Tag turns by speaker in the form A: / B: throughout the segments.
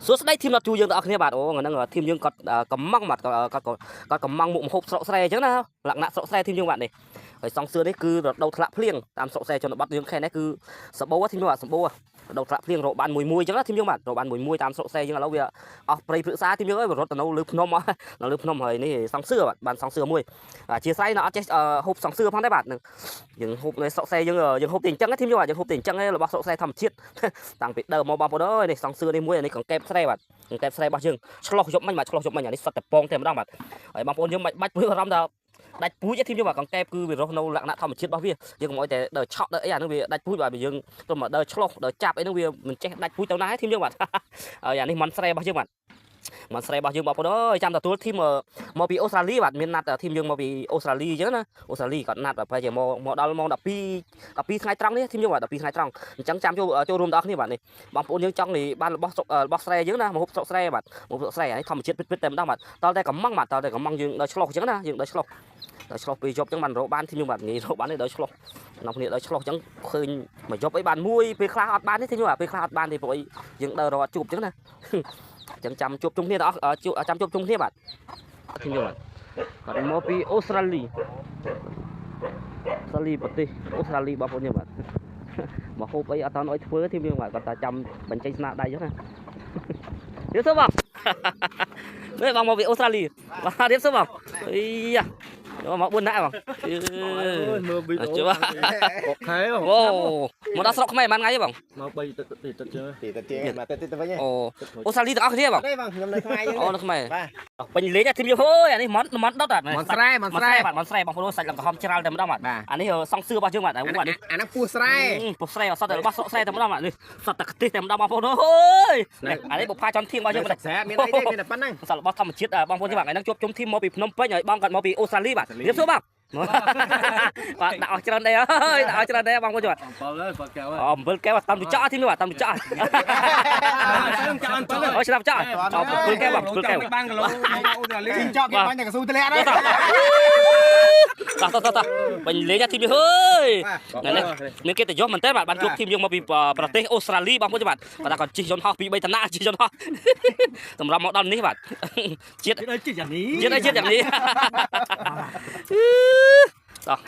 A: សួស្តីធីមណត់ជួយយើងទាំងអស់គ្នាបាទអូថ្ងៃហ្នឹងធីមយើងគាត់កំងបាទគាត់កំងមុខម្ហូបស្រុកស្រែអញ្ចឹងណាលក្ខណៈស្រុកស្រែធីមយើងបាទនេះហើយសង្សឿនេះគឺរដូវធ្លាក់ភ្លៀងតាមស្រុកស្រែជនបទយើងខេត្តនេះគឺសម្បូរធីមយើងបាទសម្បូររដូវធ្លាក់ភ្លៀងរកបានមួយអញ្ចឹងណាធីមយើងបាទរកបានមួយតាមស្រុកស្រែយើងឥឡូវវាអស់ព្រៃព្រឹក្សាធីមយើងអើយរត់ទៅនៅលើភ្នំនៅលើភ្នំហើយនេះសង្សឿបាទបានសង្សឿមួយអធិស្ឋាននៅអត់ចេះហូបសង្សឿផងដែរបាទនឹងយើងហូបនៅស្រុកស្រែយើងហូបតែអញ្ចឹងធីមយើងបាទយើងហូបតែអញ្ចឹងរបស់ស្រុកស្រែធម្មជាតិតាំងពីដើមមកបងប្អូនអើយនេះសង្សឿនេះមួយនេះកង្កែបស្រែបាទកង្កែបស្រែរបស់យើងឆ្លោះយប់មិញបាទឆ្លោះយប់មិញអានេះសត្វតែពងតែម្ដងបាទហើយបងប្អូនយើងមិនបាច់ព្រួយអារម្មណ៍ថាដាច់ពូជធីមយើងបាទកង្កែបគឺវារស់នៅលក្ខណៈធម្មជាតិរបស់វាយើងកុំឲ្យតែដើរឆក់ដើរអីអានោះវាដាច់ពូជបាទយើងទៅមកដើរឆ្លោះដើរចាប់អីនោះវាមិនចេះដាច់ពូជទៅណាទេធីមយើងបាទហើយអានេះមិនស្រែរបស់យើងបាទមិនស្រែរបស់យើងបងប្អូនអើយចាំទទួលធីមមកពីអូស្ត្រាលីបាទមានណាត់ធីមយើងមកពីអូស្ត្រាលីអញ្ចឹងណាអូស្ត្រាលីគាត់ណាត់ប្រហែលជាមកដល់ម៉ោង12ថ្ងៃត្រង់នេះធីមយើងបាទ12ថ្ងៃត្រង់អញ្ចឹងចាំចូលរួមដល់គ្នាបាទនេះបងប្អូនយើងចង់នេះបានរបស់ស្រែយើងណាមកហូបស្រុកស្រែបាទមកស្រុកស្រែអានេះធម្មជាតិពិតតែម្ដងបាទតតែកំងបាទតតែកំងយើងដល់ឆ្លោះអញ្ចឹងណាយើងដល់ឆ្លោះពេលយប់អញ្ចឹងបានរកបានធីមយើងបាទងាយរកបានទេដល់ឆ្លោះក្នុងគ្នាដល់ឆ្លោះអញ្ចឹងឃើញមកយប់អីបានមួយពេលខ្លះអត់បានទេធីមយើងបាទពេលខ្លះអត់បានទេព្រោះអីយើងដើររកអត់ជួបអញ្ចឹងណាចឹងចាំជួបជុំគ្នាទាំងអស់ចាំជួបជុំគ្នាបាទខ្ញុំយល់គាត់មកពីអូស្ត្រាលីប្រទេសអូស្ត្រាលីបងប្អូនយើងបាទមកហូបអីអត់តាន់ឲ្យធ្វើធីមយើងបាទគាត់ថាចាំបញ្ចេញស្នាដៃចឹងណារៀបសួរបងនេះបងមកពីអូស្ត្រាលីបាទរៀបសួរបងអីយ៉ាមក4នាក់បង
B: មើលវីដេអូអូខេ
A: អូមកដល់ស្រុកខ្មែរបានថ្ងៃទេបង
B: មក3ទឹកជើ
C: មកទៅវិញ
A: អូអូស្ត្រាលីទាំងអស់គ្នាបង
C: ទេបងខ្ញុំនៅខ្មែរយើង
A: អូនៅខ្មែរពេញលេងធីមយើងអើយអានេះមន់ដុតបាទមន់ស្រែបាទមន់ស្រែបងប្អូនសាច់ឡើងក្រហមច្រាលតែម្ដងបាទអានេះសង្សឿរបស់យើងបាទអា
C: ហ្នឹងពោះស្រែ
A: អត់តែរបស់ស្រុកស្រែតែម្ដងបាទនេះសត្វតែខ្ទិះតែម្ដងបងប្អូនអើយអានេះបុប្ផាចន់ធៀងរបស់យើងបាទ
C: ស្រែមានអីទេមានតែប៉ុណ្ណឹង
A: សត្វរបស់ធម្មជាតិបងប្អូនយើងបាទថ្ងៃហ្នឹងជួបជុំធីមមកពីភ្នំពេញហើយបងគាត់មកពីអូស្ត្រាលីបាទរៀបសួរបងបាទដាក់អស់ច្រើនដែរអើយដាក់អស់ច្រើនដែរបងប្អូនបាទ7 កែវតាមទៅចោលធីមបាទតាមទៅចោលអូឆ្នាំចោល7 កែវបង7 កែវ
C: បានគីឡូអូស្ត្រាលីចោលគេបាញ់តែកស៊ូទម្លាក់ដែរ
A: តបាញ់លេងធីមអើយនេះមានកិត្តិយសមែនតើបាទបានជួបធីមយើងមកពីប្រទេសអូស្ត្រាលីបងប្អូនបាទគាត់ថាគាត់ជិះយន្តហោះពី3តំណាក់ជិះយន្តហោះសម្រាប់មកដល់នេះបាទជាតិ
C: យ៉ាងនេះ
A: យ៉ាងនេះ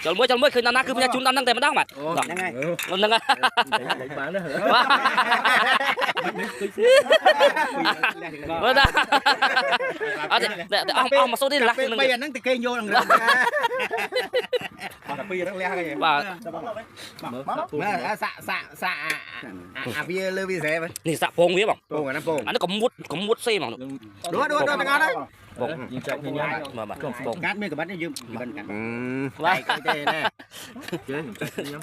A: ចូលមួយឃើញដល់ណាគឺបញ្ញាជូនដល់ហ្នឹងតែម្ដងបាទ
C: ហ្នឹងហើយ
A: ហ្នឹង
B: លេងបានទេ
A: បាទអត់អស់មកសូននេះឡាស់
C: នឹងពេលហ្នឹងតែគេយកនឹងបាទពីហ្នឹងលះគេ
A: បាទ
C: សាអាវាលើវាស្រែ
A: នេះសាក់ពងវាបង
C: ពងអាហ្នឹងពង
A: អានេះកមុតសេហ្មង
C: ដួទាំងអស់ហ្នឹង
A: បង
B: យើងចែកគ្នាញ៉ាំ
A: បាទ
C: ពងកាត់មានក្បាត់នេះយើងក្បាត់កាត់
A: បាទ
C: ទេណែ
B: ជើងចែកខ្ញុំ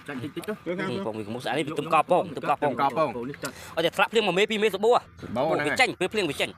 B: ចែកតិចទៅ
A: ពងវាកមុតស្អាតនេះទឹមកពង
C: នេះចាត់
A: អត់តែធ្លាក់ភ្លៀង1 មេ 2 មេសបួរវាចេញពេលភ្លៀងវាចេញ